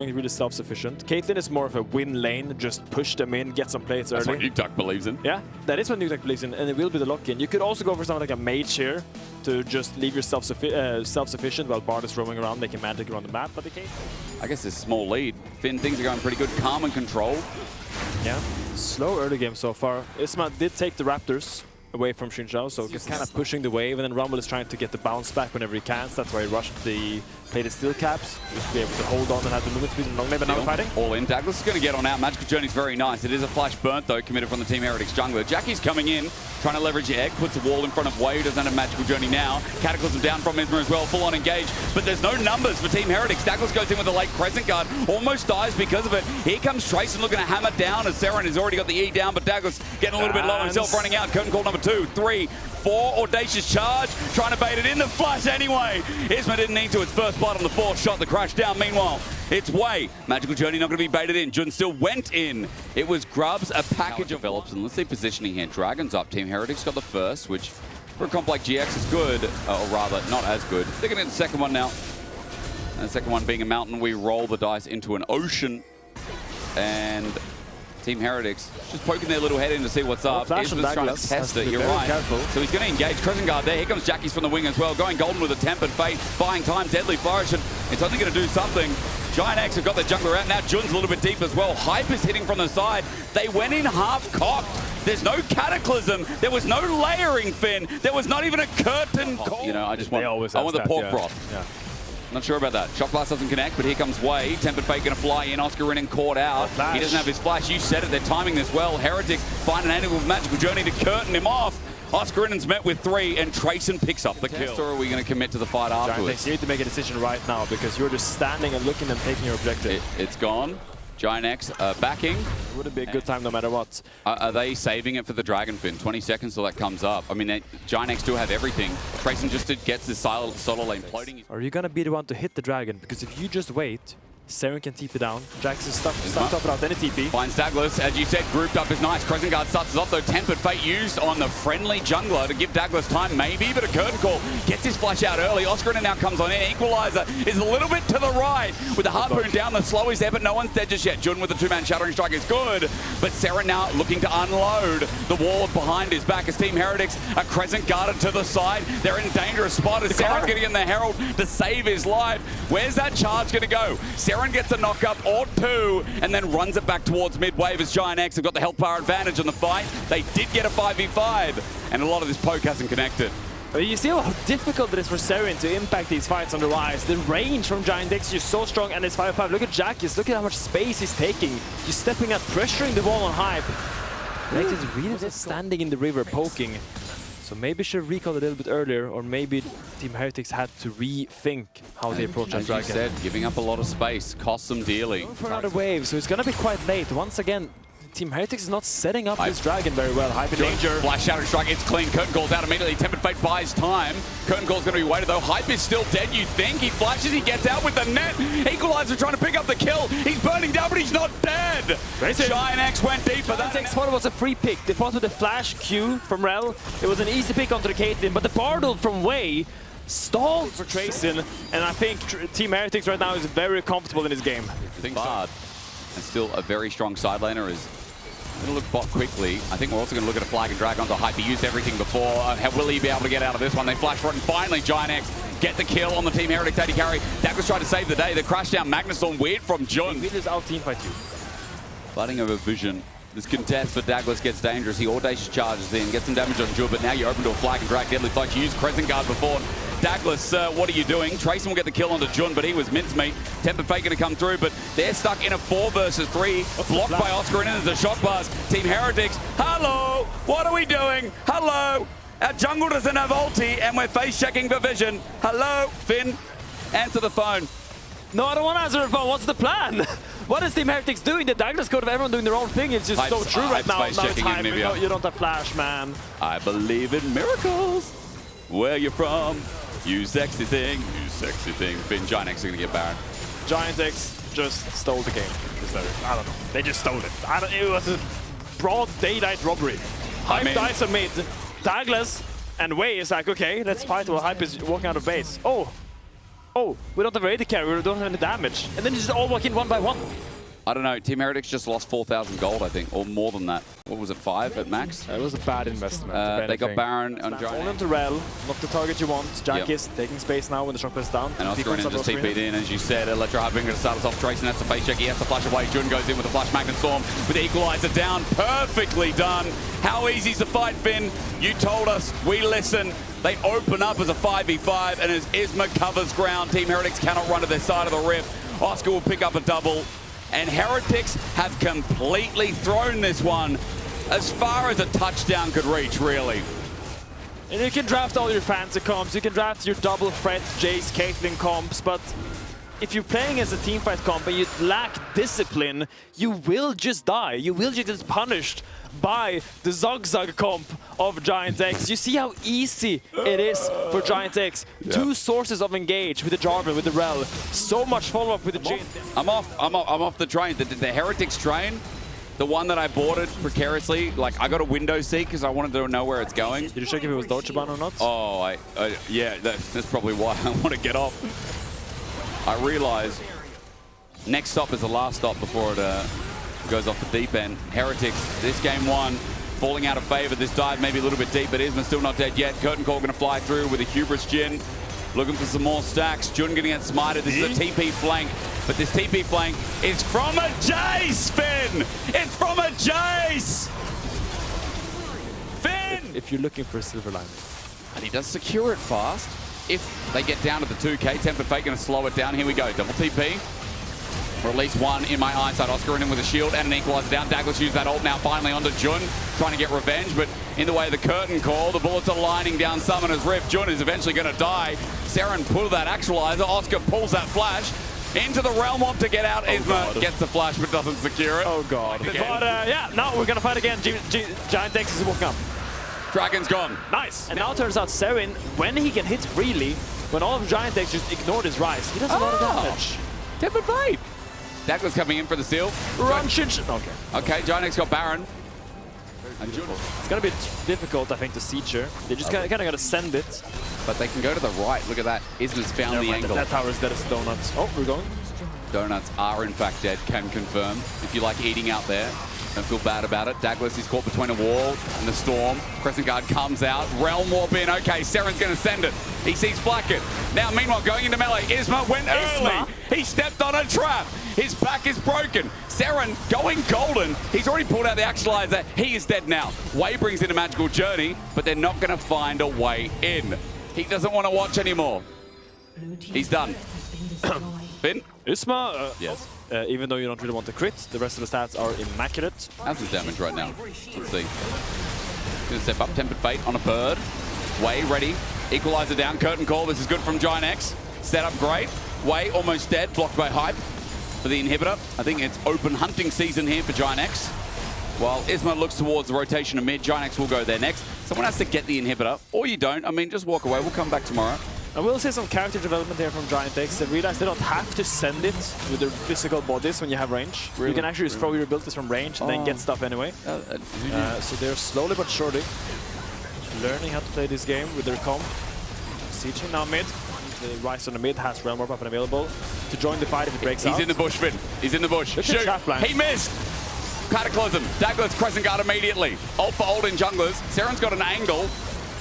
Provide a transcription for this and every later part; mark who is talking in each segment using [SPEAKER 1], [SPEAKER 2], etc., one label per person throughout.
[SPEAKER 1] really self-sufficient. Caitlyn is more of a win lane, just push them in, get some plates early.
[SPEAKER 2] That's what Nuke believes in.
[SPEAKER 1] Yeah, that is what Nuke believes in, and it will be the lock-in. You could also go for something like a mage here to just leave yourself self-sufficient while Bard is roaming around, making magic around the map. But the case,
[SPEAKER 2] I guess this small lead. Finn, things are going pretty good. Calm and controlled.
[SPEAKER 1] Yeah, slow early game so far. Isma did take the Raptors away from Xinjiao, so just kind of pushing the wave, and then Rumble is trying to get the bounce back whenever he can. So that's why he rushed the plated steel caps, just to be able to hold on and have the movement speed and long lane, but now fighting.
[SPEAKER 2] All in. Douglas is going to get on out. Magical Journey's very nice. It is a flash burnt, though, committed from the Team Heretics jungler. Jackie's coming in, trying to leverage the egg, puts a wall in front of Wave, doesn't have Magical Journey now. Cataclysm down from Isma as well, full on engaged, but there's no numbers for Team Heretics. Douglas goes in with a late Crescent Guard, almost dies because of it. Here comes Trace looking to hammer down as Seren has already got the E down, but Douglas getting a little bit low himself, running out. Curtain call number 2, 3, 4, audacious charge, trying to bait it in the flash anyway. Isma didn't need to, its first blood on the 4th shot, the crash down. Meanwhile, it's Way. Magical Journey not going to be baited in. Jun still went in. It was Grubs, a package of develops, and let's see positioning here. Dragons up, Team Heretics got the first, which for a comp like GX is good, or rather, not as good. They're going to get the second one now. And the second one being a mountain, we roll the dice into an ocean, and Team Heretics just poking their little head in to see what's up. Isma's trying to test it, you're right.
[SPEAKER 1] Careful.
[SPEAKER 2] So he's going to engage Crescent Guard there. Here comes Jackie's from the wing as well. Going golden with a Tempered Fate, buying time, Deadly Flourish, and it's only going to do something. GiantX have got their jungler out. Now Jun's a little bit deep as well. Hype is hitting from the side. They went in half-cocked. There's no Cataclysm. There was no layering, Finn. There was not even a curtain call. You know, I just want the pork broth. Yeah. Not sure about that. Shock Blast doesn't connect, but here comes Way. Tempered Fate going to fly in. Oscarinin caught out. He doesn't have his flash. You said it. They're timing this well. Heretics find an angle with Magical Journey to curtain him off. Oscarinen's met with 3, and Trayson picks up the kill. Or are we going to commit to the fight afterwards?
[SPEAKER 1] You need to make a decision right now, because you're just standing and looking and taking your objective.
[SPEAKER 2] It's gone. GiantX backing.
[SPEAKER 1] It would be a good time no matter what.
[SPEAKER 2] Are they saving it for the Dragon Fin? 20 seconds till that comes up. I mean, GiantX do have everything. Trayson just gets this solo lane floating.
[SPEAKER 1] Are you going to be the one to hit the Dragon? Because if you just wait, Seren can TP down. Jax is stuck up without any TP.
[SPEAKER 2] Finds Douglas, as you said, grouped up is nice. Crescent Guard starts us off though. Tempered Fate used on the friendly jungler to give Douglas time, maybe, but a curtain call gets his flash out early. Oscarinin now comes on in. Equalizer is a little bit to the right with the harpoon down. The slow is there, but no one's dead just yet. Jun with the 2-man Shattering Strike is good, but Seren now looking to unload. The wall behind his back as Team Heretics are Crescent Guarded to the side. They're in a dangerous spot as Seren's getting in the Herald to save his life. Where's that charge going to go? Seren gets a knock up or 2 and then runs it back towards mid-wave as GiantX have got the health power advantage in the fight. They did get a 5v5 and a lot of this poke hasn't connected.
[SPEAKER 1] But you see how difficult it is for Seren to impact these fights on the rise. The range from GiantX is just so strong, and it's 5v5. Look at Jackies, look at how much space he's taking. He's stepping out, pressuring the wall on Hype. Jackies is really just standing in the river, poking. So maybe should have recalled a little bit earlier, or maybe Team Heretics had to rethink how they approach that Dragon.
[SPEAKER 2] As you said, giving up a lot of space costs them dearly.
[SPEAKER 1] Going for another wave, so it's going to be quite late. Once again, Team Heretics is not setting up this Dragon very well. Hype in danger.
[SPEAKER 2] Flash Shattering Strike, it's clean. Curtain Call's out immediately. Tempered Fate buys time. Curtain Call's going to be weighted though. Hype is still dead, you think. He flashes, he gets out with the net. Equalizer trying to pick up the kill. He's burning down, but he's not dead. GiantX went deep for that.
[SPEAKER 1] GiantX thought it was a free pick. They fought with the flash Q from Rel. It was an easy pick onto the Caitlyn, but the Bardle from Way stalled for Trayson, and I think Team Heretics right now is very comfortable in this game.
[SPEAKER 2] I think Bard, and still a very strong side laner, is going to look bot quickly. I think we're also going to look at a flag and drag onto Hype. He used everything before. Will he be able to get out of this one? They flash for it, and finally GiantX get the kill on the Team Heretics AD carry. Douglas tried to save the day. The crash down Magnustorm weird from Jun.
[SPEAKER 1] He is out team fight you.
[SPEAKER 2] Flooding of a vision. This contest for Douglas gets dangerous. He audacious charges in, gets some damage on Jun, but now you're open to a flag and drag. Deadly Flash. You used Crescent Guard before. Douglas, what are you doing? Trayson will get the kill onto Jun, but he was mincemeat. Tempered Fate going to come through, but they're stuck in a 4 versus 3. Blocked by Oscarinin as a shock blast. Team Heretics, hello! What are we doing? Hello! Our jungle doesn't have ulti, and we're face-checking for vision. Hello? Finn, answer the phone.
[SPEAKER 1] No, I don't want to answer the phone. What's the plan? What is Team Heretics doing? The Douglas code of everyone doing their own thing is just so true right now. Now it's time. You don't have flash, man.
[SPEAKER 2] I believe in miracles. Where you from? You sexy thing. You sexy thing. Finn, GiantX are going to get Baron.
[SPEAKER 1] GiantX just stole the game. I don't know. They just stole it. It was a broad daylight robbery. Hype dies amid. Douglas and Way is like, okay, let's fight while Hype is walking out of base. Oh, oh, we don't have a AD carry, we don't have any damage. And then you just all walk in one by one.
[SPEAKER 2] I don't know. Team Heretics just lost 4,000 gold, I think, or more than that. What was it, 5 at max?
[SPEAKER 1] It was a bad investment.
[SPEAKER 2] They got Baron on Giant.
[SPEAKER 1] Only on Rel, not the target you want. Jack is taking space now when the shock is down.
[SPEAKER 2] And Oscar and just TP'd in, as you said. Electro Hard going to start us off. Tracing, that's the face check. He has to flash away. Jun goes in with the Flash Magnet Storm with the Equalizer down. Perfectly done. How easy's the fight, Finn? You told us. We listen. They open up as a 5v5, and as Isma covers ground, Team Heretics cannot run to their side of the rift. Oscar will pick up a double. And Heretics have completely thrown this one as far as a touchdown could reach, really.
[SPEAKER 1] And you can draft all your fancy comps, you can draft your double threat, Jace, Caitlyn comps, but if you're playing as a teamfight comp and you lack discipline, you will just die. You will just get punished by the Zug comp of GiantX. You see how easy it is for GiantX. Yeah. 2 sources of engage with the Jarvan, with the Rel. So much follow-up with the Jin.
[SPEAKER 2] I'm off the train. The Heretics train, the one that I boarded precariously, like I got a window seat because I wanted to know where it's going.
[SPEAKER 1] Did you check if it was Deutsche Bahn or not?
[SPEAKER 2] Oh, yeah, that's probably why I want to get off. I realize next stop is the last stop before it goes off the deep end. Heretics, this game 1, falling out of favor. This dive maybe a little bit deep, but Isma still not dead yet. Curtain Call going to fly through with a Hubris Jin. Looking for some more stacks. Jun getting get smited. This is a TP flank, but this TP flank is from a Jace, Finn! It's from a Jace! Finn!
[SPEAKER 1] If you're looking for a silver lining.
[SPEAKER 2] And he does secure it fast. If they get down to the 2K, Temper Fate going to slow it down. Here we go. Double TP. Or at least one in my eyesight. Oscar in with a shield and an equalizer down. Douglas used that ult now finally onto Jun, trying to get revenge, but in the way of the curtain call, the bullets are lining down Summoner's Rift. Jun is eventually going to die. Saren pulled that actualizer. Oscar pulls that flash into the realm of to get out. Isma gets the flash but doesn't secure it.
[SPEAKER 1] Oh god. But yeah, now we're going to fight again. GiantX is walking up.
[SPEAKER 2] Dragon's gone.
[SPEAKER 1] Nice. And now it turns out Saren, when he can hit freely, when all of GiantX just ignored his rise, he does a lot of damage.
[SPEAKER 2] Temper Fate. Douglas coming in for the seal.
[SPEAKER 1] Okay.
[SPEAKER 2] Okay, GiantX got Baron.
[SPEAKER 1] It's going to be difficult, I think, to siege her. They just kind of got to send it.
[SPEAKER 2] But they can go to the right. Look at that. Isma's found the angle.
[SPEAKER 1] That tower is dead as donuts. Oh, we're going.
[SPEAKER 2] Donuts are, in fact, dead. Can confirm. If you like eating out there, don't feel bad about it. Douglas is caught between a wall and the storm. Crescent Guard comes out. Realm Warp in. Okay, Saren's going to send it. He sees Blackett. Now, meanwhile, going into melee. Isma went early. He stepped on a trap. His back is broken. Saren going golden. He's already pulled out the actualizer. He is dead now. Wei brings in a magical journey, but they're not going to find a way in. He doesn't want to watch anymore. He's done. Finn?
[SPEAKER 1] Isma,
[SPEAKER 2] yes.
[SPEAKER 1] Even though you don't really want to crit, the rest of the stats are immaculate.
[SPEAKER 2] How's his damage right now? Let's see. Gonna step up, Tempered Fate on a bird. Wei ready. Equalizer down, curtain call. This is good from GiantX. Set up great. Wei almost dead, blocked by Hype for the inhibitor. I think it's open hunting season here for GiantX. While Isma looks towards the rotation of mid, GiantX will go there next. Someone has to get the inhibitor, or you don't. I mean, just walk away. We'll come back tomorrow.
[SPEAKER 1] I will see some character development here from GiantX. They realize they don't have to send it with their physical bodies when you have range. Really? You can actually just throw your abilities from range and then get stuff anyway. So they're slowly but surely learning how to play this game with their comp. Sieging now mid. The Rise on the mid has Realm Warp up and available to join the fight if it breaks out.
[SPEAKER 2] He's in the bush, Finn. He's in the bush. Shoot. He missed. Cataclysm. Douglas Crescent Guard immediately. Ult for ult in junglers. Saren's got an angle.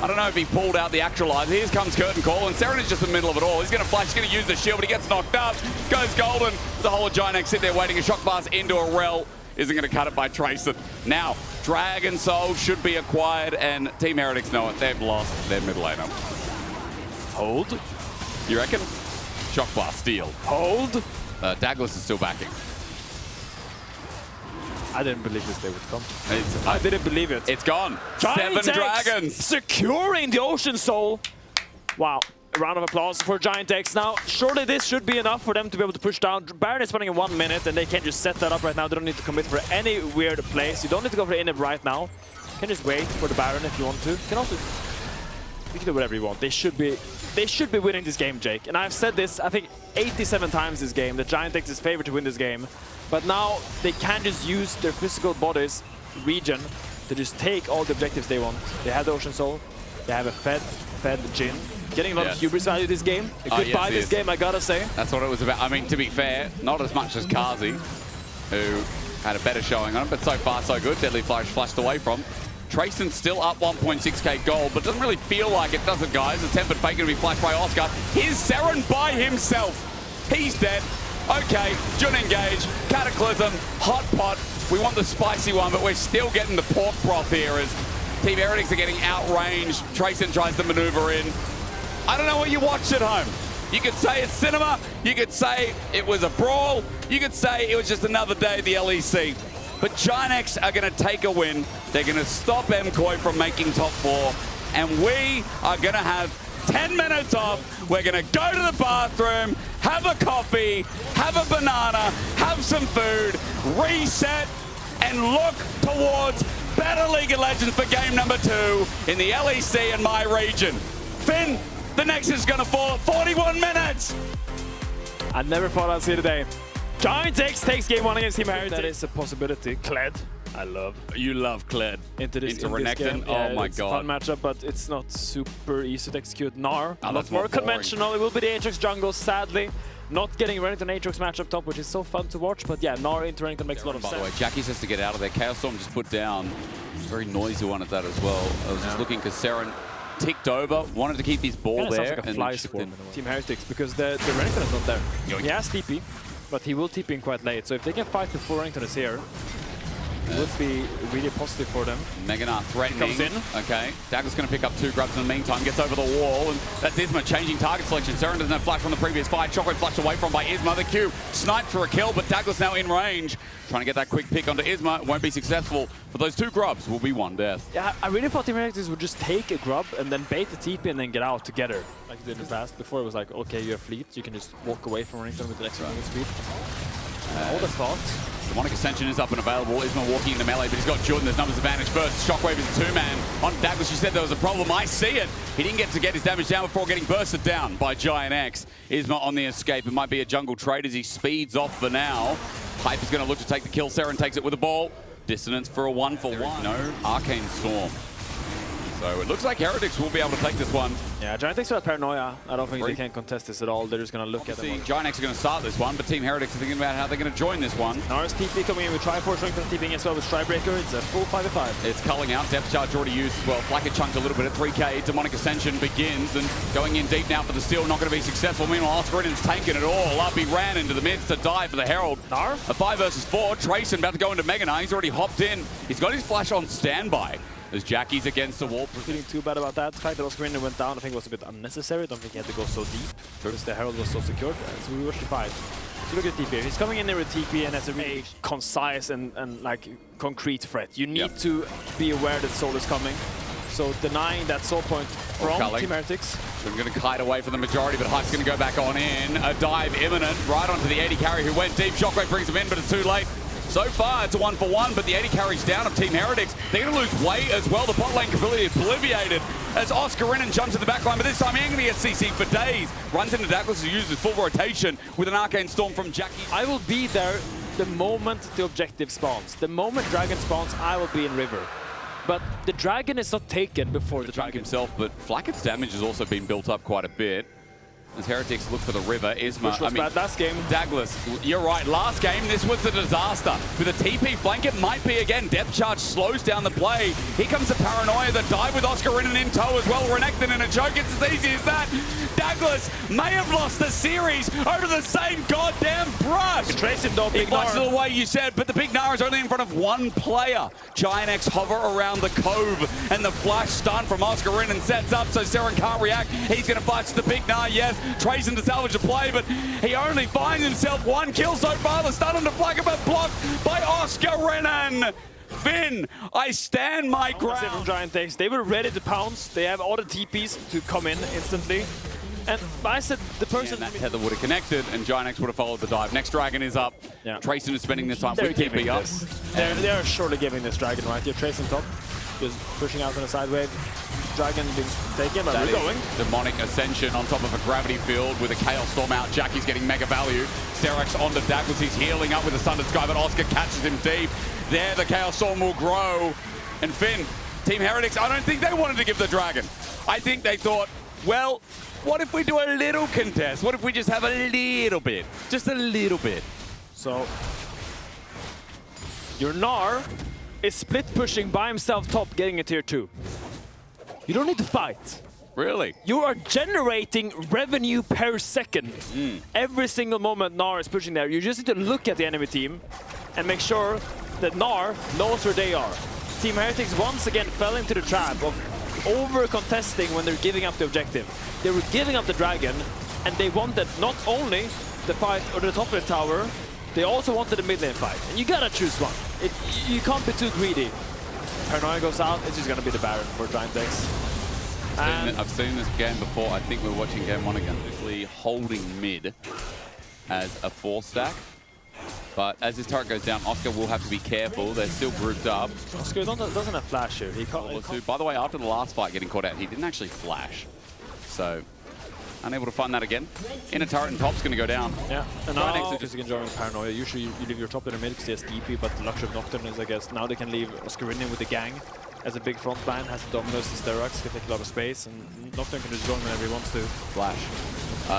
[SPEAKER 2] I don't know if he pulled out the actualizer. Here comes Curtain Call, and Saren is just in the middle of it all. He's going to flash, he's going to use the shield, but he gets knocked up. Goes golden. The whole of GiantX sit there waiting. A shock blast into a rel. Isn't going to cut it by Trayson. Now, Dragon Soul should be acquired, and Team Heretics know it. They've lost their mid laner.
[SPEAKER 1] Hold.
[SPEAKER 2] You reckon? Shock blast, steal.
[SPEAKER 1] Hold.
[SPEAKER 2] Douglas is still backing.
[SPEAKER 1] I didn't believe this day would come. I didn't believe it.
[SPEAKER 2] It's gone.
[SPEAKER 1] GiantX
[SPEAKER 2] 7 dragons.
[SPEAKER 1] Securing the Ocean Soul. Wow. A round of applause for GiantX. Now, surely this should be enough for them to be able to push down. Baron is running in 1 minute, and they can just set that up right now. They don't need to commit for any weird place. You don't need to go for inhib right now. You can just wait for the Baron if you want to. You can also... You can do whatever you want. They should be winning this game, Jake. And I've said this, I think, 87 times this game, that GiantX is favored to win this game. But now they can just use their physical bodies, region, to just take all the objectives they want. They have the Ocean Soul, they have a fed Jin, getting a lot of hubris value this game. A good buy this game, I gotta say.
[SPEAKER 2] That's what it was about. I mean, to be fair, not as much as Kaza, who had a better showing on him, but so far so good. Deadly Flash flashed away from. Trayson's still up 1.6k gold, but doesn't really feel like it, does it, guys? A tempered fake going to be flashed by Oscar. Here's Seren by himself. He's dead. Okay, Jun engage, Cataclysm, Hot Pot. We want the spicy one, but we're still getting the pork broth here as Team Heretics are getting outranged. Trayson tries to maneuver in. I don't know what you watched at home. You could say it's cinema. You could say it was a brawl. You could say it was just another day at the LEC. But GiantX are going to take a win. They're going to stop MKOI from making top 4. And we are going to have 10 minutes off. We're going to go to the bathroom, have a coffee, have a banana, have some food, reset, and look towards better League of Legends for game number 2 in the LEC in my region. Finn, the Nexus is going to fall at 41 minutes.
[SPEAKER 1] I never thought I'd see it today. GiantX takes game 1 against Team Heretics. That is a possibility. Kled, I love.
[SPEAKER 2] You love Kled.
[SPEAKER 1] Into
[SPEAKER 2] Renekton.
[SPEAKER 1] Yeah,
[SPEAKER 2] oh my
[SPEAKER 1] it's
[SPEAKER 2] god.
[SPEAKER 1] A fun matchup, but it's not super easy to execute. Gnar, a lot
[SPEAKER 2] that's
[SPEAKER 1] more
[SPEAKER 2] more boring.
[SPEAKER 1] conventional. It will be the Aatrox jungle, sadly. Not getting Renekton Aatrox matchup top, which is so fun to watch. But yeah, Gnar into Renekton makes a lot of sense.
[SPEAKER 2] By the way, Jackies has to get out of there. Chaos Storm just put down. Very noisy one at that as well. I was just looking because Seren ticked over, wanted to keep his ball there.
[SPEAKER 1] Sounds like a fly swarm Team Heretics because the Renekton is not there. He has TP, but he will TP in quite late. So if they can fight before Renekton is here, it would be really positive for them.
[SPEAKER 2] Mega Gnar threatening.
[SPEAKER 1] Comes in.
[SPEAKER 2] Okay. Dagger's going to pick up 2 grabs in the meantime, gets over the wall, and that's Isma changing target selection. Seren doesn't have flash from the previous fight. Shockwave flashed away from by Isma. The Q sniped for a kill, but Douglas now in range. Trying to get that quick pick onto Isma. It won't be successful, but those 2 grubs will be 1 death.
[SPEAKER 1] Yeah, I really thought Team Heretics would just take a grub and then bait the TP and then get out together, like they did in the past. Before it was like, okay, you have fleet, you can just walk away from Renekton with the extra movement speed. All the thoughts.
[SPEAKER 2] Demonic Ascension is up and available. Isma walking into melee, but he's got Jordan. There's numbers advantage first. Shockwave is a 2-man. On Douglas, you said there was a problem. I see it. He didn't get to get his damage down before getting bursted down by GiantX. Isma on the escape. It might be a jungle trade as he speeds off for now. Hype is going to look to take the kill. Seren takes it with the ball. Dissonance for a 1-for-1. No Arcane Storm. So it looks like Heretics will be able to take this one.
[SPEAKER 1] Yeah, GiantX have paranoia. I don't think they can contest this at all. They're just going to look at them.
[SPEAKER 2] GiantX are going to start this one, but Team Heretics are thinking about how they're going to join this one.
[SPEAKER 1] Nars TP coming in with Triforce, Renekton TPing as well with Strybreaker. It's a full 5v5.
[SPEAKER 2] It's culling out. Depth charge already used as well. Flacket chunked a little bit at 3k. Demonic Ascension begins and going in deep now for the steal. Not going to be successful. Meanwhile, Oscarin's tanking it all up. He ran into the mids to die for the Herald.
[SPEAKER 1] Gnar?
[SPEAKER 2] A 5 versus 4. Trayson about to go into Mega Gnar. He's already hopped in. He's got his flash on standby. As Jackie's against the wall.
[SPEAKER 1] Feeling too bad about that. The fact that Oscarin went down, I think, was a bit unnecessary. I don't think he had to go so deep because the Herald was so secured. So we watched the fight. So look at TP here. He's coming in there with TP and has a really concise and like concrete threat. You need to be aware that Soul is coming. So denying that Soul point from Team Heretics.
[SPEAKER 2] We're going to kite away from the majority, but Hype's going to go back on in. A dive imminent right onto the 80 carry who went deep. Shockwave brings him in, but it's too late. So far, it's a 1-for-1, but the 80 carries down of Team Heretics. They're going to lose weight as well. The bot lane completely obliviated as Oscarin jumps to the back line, but this time he ain't going to get CC for days. Runs into Douglas, who uses full rotation with an Arcane Storm from Jackie.
[SPEAKER 1] I will be there the moment the objective spawns. The moment Dragon spawns, I will be in River. But the Dragon is not taken before the Dragon
[SPEAKER 2] himself, but Flacket's damage has also been built up quite a bit. As Heretics look for the river, Isma.
[SPEAKER 1] Which was bad last game.
[SPEAKER 2] Douglas, you're right. Last game, this was a disaster. With a TP flank, it might be again. Depth charge slows down the play. Here comes the paranoia. The dive with Oscarin in tow as well. Renekton in a choke. It's as easy as that. Douglas may have lost the series over the same goddamn brush.
[SPEAKER 1] Trayson though,
[SPEAKER 2] He flashes it away, you said, but the Big Gnar is only in front of 1 player. GiantX hover around the cove, and the flash stun from Oscarin and sets up, so Seren can't react. He's going to flash the Big Gnar, yes. Trayson to salvage the play, but he only finds himself 1 kill so far. The stun on the flag, but blocked by Oscarin. Finn, I stand my ground.
[SPEAKER 1] From GiantX, they were ready to pounce. They have all the TPs to come in instantly. And I said the person...
[SPEAKER 2] that tether would have connected, and GiantX would have followed the dive. Next Dragon is up. Yeah. Trayson is spending this time with TP up.
[SPEAKER 1] They're surely giving this Dragon right here. Trayson top, just pushing out on the side wave. Dragon being taken, but we're going.
[SPEAKER 2] Demonic Ascension on top of a gravity field with a Chaos Storm out. Jackie's getting mega value. Sterex onto Douglas. He's healing up with the Sundered Sky, but Oscar catches him deep. There, the Chaos Storm will grow. And Finn, Team Heretics, I don't think they wanted to give the Dragon. I think they thought, Well, what if we do a little contest? What if we just have a little bit? Just a little bit.
[SPEAKER 1] So, your Gnar is split pushing by himself top, getting a tier 2. You don't need to fight.
[SPEAKER 2] Really?
[SPEAKER 1] You are generating revenue per second. Every single moment Gnar is pushing there, you just need to look at the enemy team and make sure that Gnar knows where they are. Team Heretics once again fell into the trap of over-contesting when they're giving up the objective. They were giving up the dragon, and they wanted not only the fight or the top of the tower, they also wanted the mid lane fight. And you gotta choose one. You can't be too greedy. Paranoia goes out, it's just gonna be the Baron for GiantX.
[SPEAKER 2] I've seen this game before. I think we're watching game 1 again. Usually holding mid as a 4-stack. But as his turret goes down, Oscar will have to be careful. They're still grouped up.
[SPEAKER 1] Oscar doesn't have flash here.
[SPEAKER 2] By the way, after the last fight getting caught out, he didn't actually flash. So, unable to find that again. Inner turret and top's going to go down.
[SPEAKER 1] Yeah, and now just enjoying with Paranoia. Usually you leave your top in the mid because he has DP, but the luxury of Nocturne is, I guess, now they can leave Oscar in with the gang as a big front line, has the Dominus, the Sterox, can take a lot of space, and Nocturne can just join whenever he wants to.
[SPEAKER 2] Flash.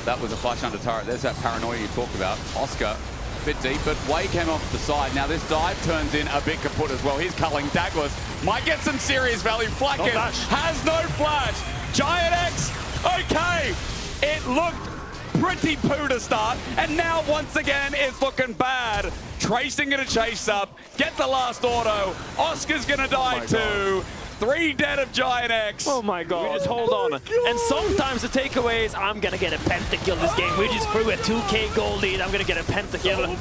[SPEAKER 2] That was a flash under turret. There's that Paranoia you talked about. Oscar, a bit deep, but Way came off the side. Now this dive turns in a bit kaput as well. He's culling Douglas. Might get some serious value. Flacken has no flash. GiantX, okay. It looked pretty poo to start, and now once again it's looking bad. Tracing gonna chase up, get the last auto. Oscar's gonna die too. 3 dead of GiantX.
[SPEAKER 1] Oh my god. We just hold on. And sometimes the takeaway is, I'm gonna get a pentakill this game. We just threw a 2k goal lead. I'm gonna get a pentakill.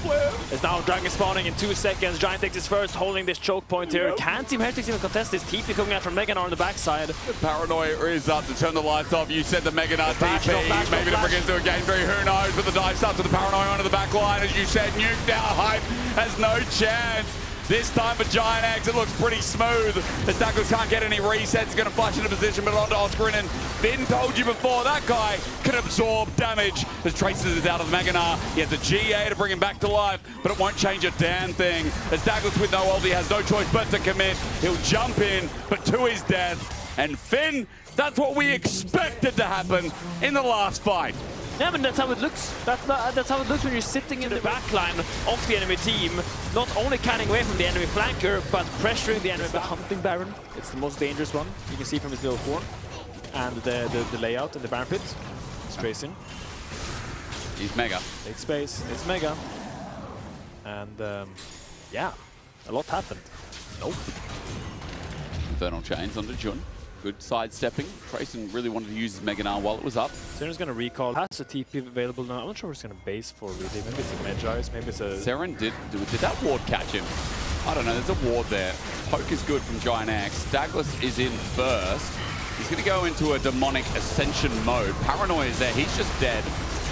[SPEAKER 1] It's now Dragon spawning in 2 seconds. GiantX is first, holding this choke point here. Can Team Heretics even contest this? TP coming out from Mega Gnar on the backside.
[SPEAKER 2] Paranoia is up to turn the lights off. You said the Mega Gnar TP. Maybe to bring it into a game 3. Who knows? But the dive starts with the Paranoia onto the back line. As you said, nuked out. Hype has no chance. This time for GiantX, it looks pretty smooth. As Douglas can't get any resets, he's going to flash into position, but onto Oscar. And Finn told you before, that guy can absorb damage. As Traces is out of the Mega Gnar. He has a GA to bring him back to life, but it won't change a damn thing. As Douglas with no ulti has no choice but to commit. He'll jump in, but to his death. And Finn, that's what we expected to happen in the last fight.
[SPEAKER 1] Yeah, but that's how it looks. That's how it looks when you're sitting in the backline of the enemy team, not only cutting away from the enemy flanker, but pressuring the enemy. The hunting Baron, it's the most dangerous one. You can see from his little horn and the layout and the Baron pit. Strays in.
[SPEAKER 2] He's mega.
[SPEAKER 1] Big space. It's mega. And yeah, a lot happened. Nope.
[SPEAKER 2] Infernal Chains onto Jun. Good sidestepping. Trayson really wanted to use his Mega Gnar while it was up.
[SPEAKER 1] Seren's going to recall. Has a TP available now. I'm not sure where it's going to base for, really. Maybe it's a Magi's, maybe it's a...
[SPEAKER 2] Seren did that ward catch him? I don't know, there's a ward there. Poke is good from GiantX. Douglas is in first. He's going to go into a demonic ascension mode. Paranoia is there, he's just dead.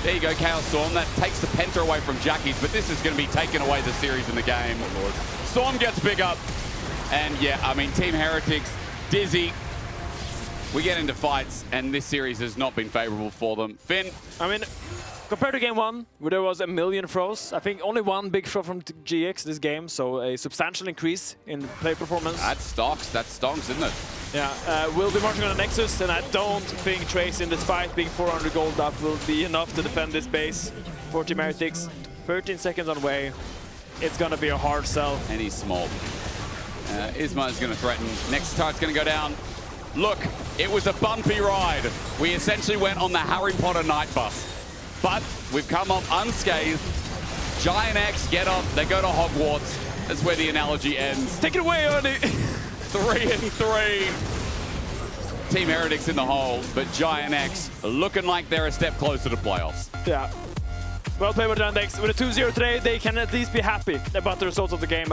[SPEAKER 2] There you go, Chaos Storm. That takes the Penta away from Jackies, but this is going to be taking away the series in the game. Oh, Lord. Storm gets big up. And yeah, I mean, Team Heretics, dizzy. We get into fights, and this series has not been favorable for them. Finn?
[SPEAKER 1] I mean, compared to game 1, where there was a million throws, I think only one big throw from GX this game, so a substantial increase in play performance.
[SPEAKER 2] That's stonks, isn't it?
[SPEAKER 1] Yeah, we'll be marching on the Nexus, and I don't think Trace in this fight, being 400 gold up, will be enough to defend this base for Team Heretics. 13 seconds on way. It's gonna be a hard sell.
[SPEAKER 2] And he's small. Isma is gonna threaten. Next turret's gonna go down. Look, it was a bumpy ride. We essentially went on the Harry Potter night bus. But we've come off unscathed. GiantX get off, they go to Hogwarts. That's where the analogy ends.
[SPEAKER 1] Take it away, Ernie!
[SPEAKER 2] 3-3. Team Heretics in the hole, but GiantX looking like they're a step closer to playoffs.
[SPEAKER 1] Yeah. Well played by GiantX. With a 2-0 today, they can at least be happy about the results of the game.